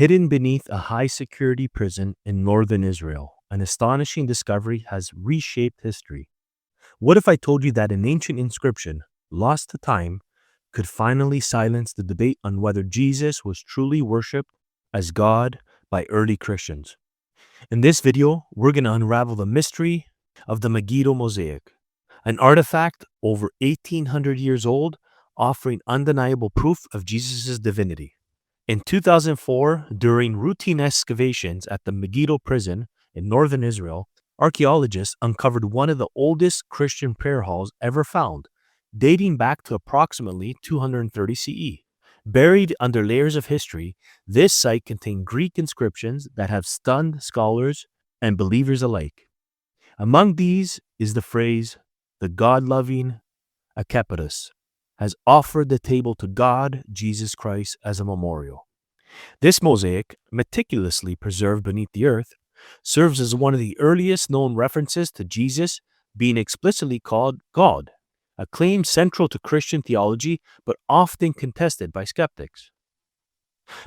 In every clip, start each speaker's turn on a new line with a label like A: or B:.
A: Hidden beneath a high-security prison in northern Israel, an astonishing discovery has reshaped history. What if I told you that an ancient inscription, lost to time, could finally silence the debate on whether Jesus was truly worshipped as God by early Christians? In this video, we're going to unravel the mystery of the Megiddo Mosaic, an artifact over 1800 years old, offering undeniable proof of Jesus' divinity. In 2004, during routine excavations at the Megiddo Prison in northern Israel, archaeologists uncovered one of the oldest Christian prayer halls ever found, dating back to approximately 230 CE. Buried under layers of history, this site contained Greek inscriptions that have stunned scholars and believers alike. Among these is the phrase, "The God-loving Akeptous has offered the table to God, Jesus Christ, as a memorial." This mosaic, meticulously preserved beneath the earth, serves as one of the earliest known references to Jesus being explicitly called God, a claim central to Christian theology but often contested by skeptics.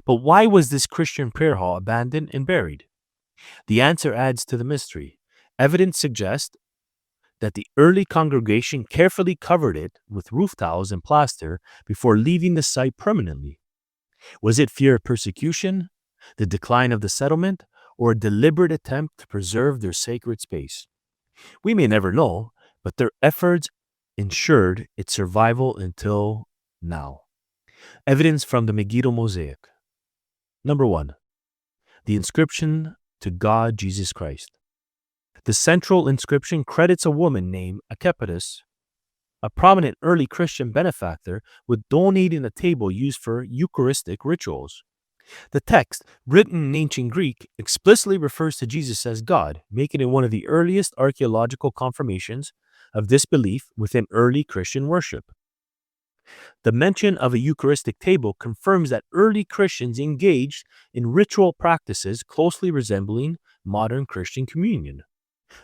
A: But why was this Christian prayer hall abandoned and buried? The answer adds to the mystery. Evidence suggests that the early congregation carefully covered it with roof tiles and plaster before leaving the site permanently. Was it fear of persecution, the decline of the settlement, or a deliberate attempt to preserve their sacred space? We may never know, but their efforts ensured its survival until now. Evidence from the Megiddo Mosaic. Number 1. The inscription to God Jesus Christ. The central inscription credits a woman named Akeptous, a prominent early Christian benefactor, with donating a table used for Eucharistic rituals. The text, written in ancient Greek, explicitly refers to Jesus as God, making it one of the earliest archaeological confirmations of this belief within early Christian worship. The mention of a Eucharistic table confirms that early Christians engaged in ritual practices closely resembling modern Christian communion.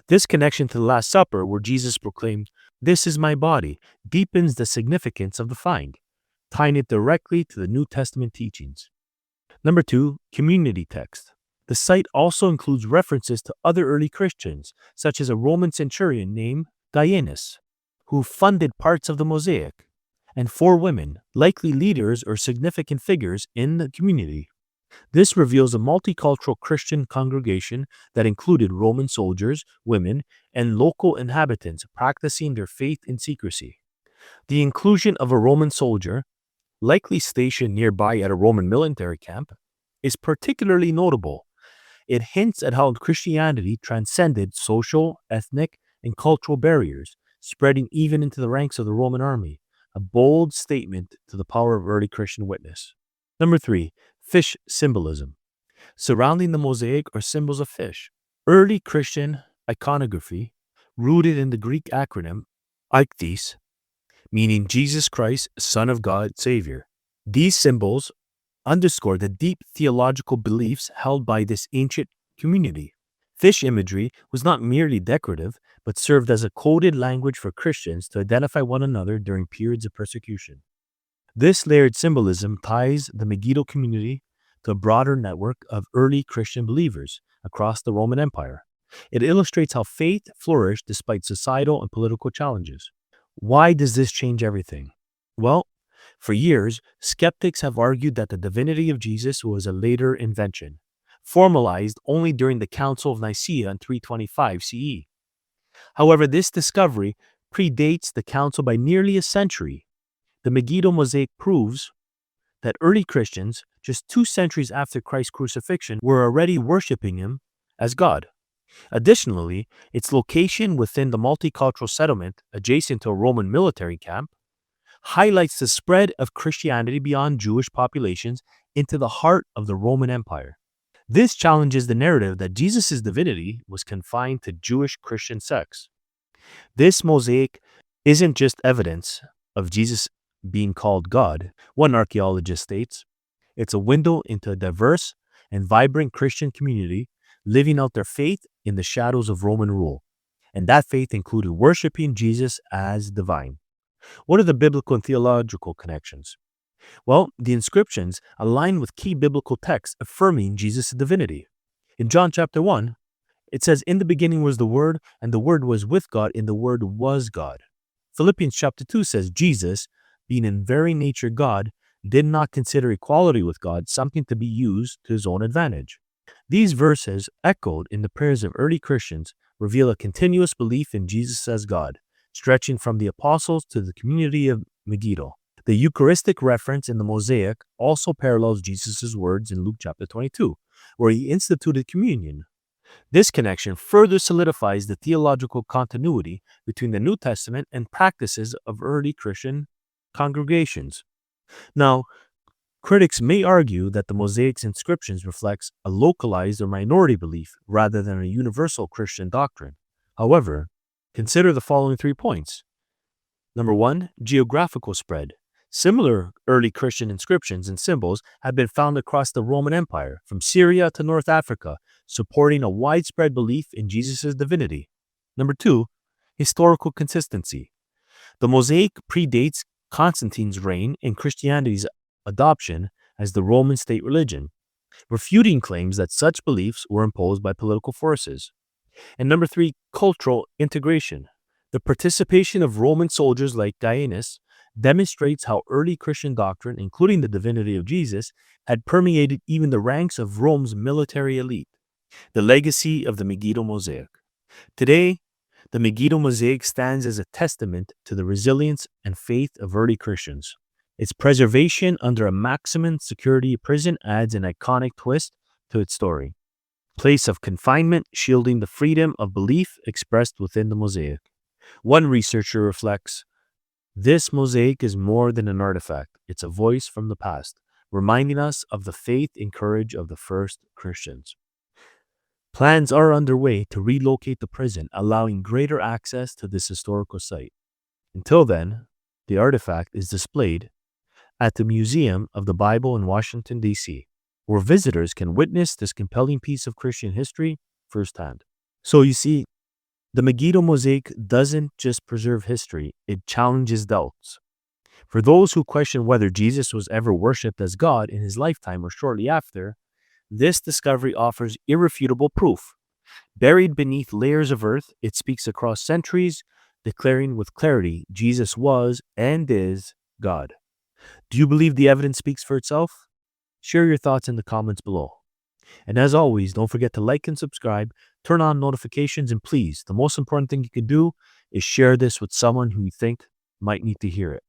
A: This connection to the Last Supper, where Jesus proclaimed, "This is my body," deepens the significance of the find, tying it directly to the New Testament teachings. Number 2, community text. The site also includes references to other early Christians, such as a Roman centurion named Dianus, who funded parts of the mosaic, and 4 women, likely leaders or significant figures in the community. This reveals a multicultural Christian congregation that included Roman soldiers, women, and local inhabitants practicing their faith in secrecy. The inclusion of a Roman soldier, likely stationed nearby at a Roman military camp, is particularly notable. It hints at how Christianity transcended social, ethnic, and cultural barriers, spreading even into the ranks of the Roman army, a bold statement to the power of early Christian witness. Number 3, fish symbolism. Surrounding the mosaic are symbols of fish. Early Christian iconography, rooted in the Greek acronym Ikthys, meaning Jesus Christ, Son of God, Savior. These symbols underscore the deep theological beliefs held by this ancient community. Fish imagery was not merely decorative, but served as a coded language for Christians to identify one another during periods of persecution. This layered symbolism ties the Megiddo community to a broader network of early Christian believers across the Roman Empire. It illustrates how faith flourished despite societal and political challenges. Why does this change everything? Well, for years, skeptics have argued that the divinity of Jesus was a later invention, formalized only during the Council of Nicaea in 325 CE. However, this discovery predates the council by nearly a century. The Megiddo Mosaic proves that early Christians, just 2 centuries after Christ's crucifixion, were already worshiping him as God. Additionally, its location within the multicultural settlement adjacent to a Roman military camp highlights the spread of Christianity beyond Jewish populations into the heart of the Roman Empire. This challenges the narrative that Jesus' divinity was confined to Jewish Christian sects. This mosaic isn't just evidence of Jesus being called God, one archaeologist states. It's a window into a diverse and vibrant Christian community living out their faith in the shadows of Roman rule. And that faith included worshiping Jesus as divine. What are the biblical and theological connections? Well, the inscriptions align with key biblical texts affirming Jesus' divinity. In John chapter 1, it says, "In the beginning was the Word, and the Word was with God, and the Word was God." Philippians chapter 2 says, "Jesus, being in very nature God, did not consider equality with God something to be used to his own advantage." These verses, echoed in the prayers of early Christians, reveal a continuous belief in Jesus as God, stretching from the apostles to the community of Megiddo. The Eucharistic reference in the Mosaic also parallels Jesus' words in Luke chapter 22, where he instituted communion. This connection further solidifies the theological continuity between the New Testament and practices of early Christian congregations. Now, critics may argue that the Mosaic's inscriptions reflects a localized or minority belief rather than a universal Christian doctrine. However, consider the following 3 points. Number 1, geographical spread. Similar early Christian inscriptions and symbols have been found across the Roman Empire, from Syria to North Africa, supporting a widespread belief in Jesus' divinity. Number 2, historical consistency. The Mosaic predates Constantine's reign and Christianity's adoption as the Roman state religion, refuting claims that such beliefs were imposed by political forces. And number 3, cultural integration. The participation of Roman soldiers like Gaius demonstrates how early Christian doctrine, including the divinity of Jesus, had permeated even the ranks of Rome's military elite. The legacy of the Megiddo Mosaic. Today, the Megiddo Mosaic stands as a testament to the resilience and faith of early Christians. Its preservation under a maximum security prison adds an iconic twist to its story. Place of confinement shielding the freedom of belief expressed within the mosaic. One researcher reflects, "This mosaic is more than an artifact. It's a voice from the past, reminding us of the faith and courage of the first Christians." Plans are underway to relocate the prison, allowing greater access to this historical site. Until then, the artifact is displayed at the Museum of the Bible in Washington, D.C., where visitors can witness this compelling piece of Christian history firsthand. So you see, the Megiddo Mosaic doesn't just preserve history, it challenges doubts. For those who question whether Jesus was ever worshipped as God in his lifetime or shortly after, this discovery offers irrefutable proof. Buried beneath layers of earth, it speaks across centuries, declaring with clarity Jesus was and is God. Do you believe the evidence speaks for itself? Share your thoughts in the comments below. And as always, don't forget to like and subscribe, turn on notifications, and please, the most important thing you can do is share this with someone who you think might need to hear it.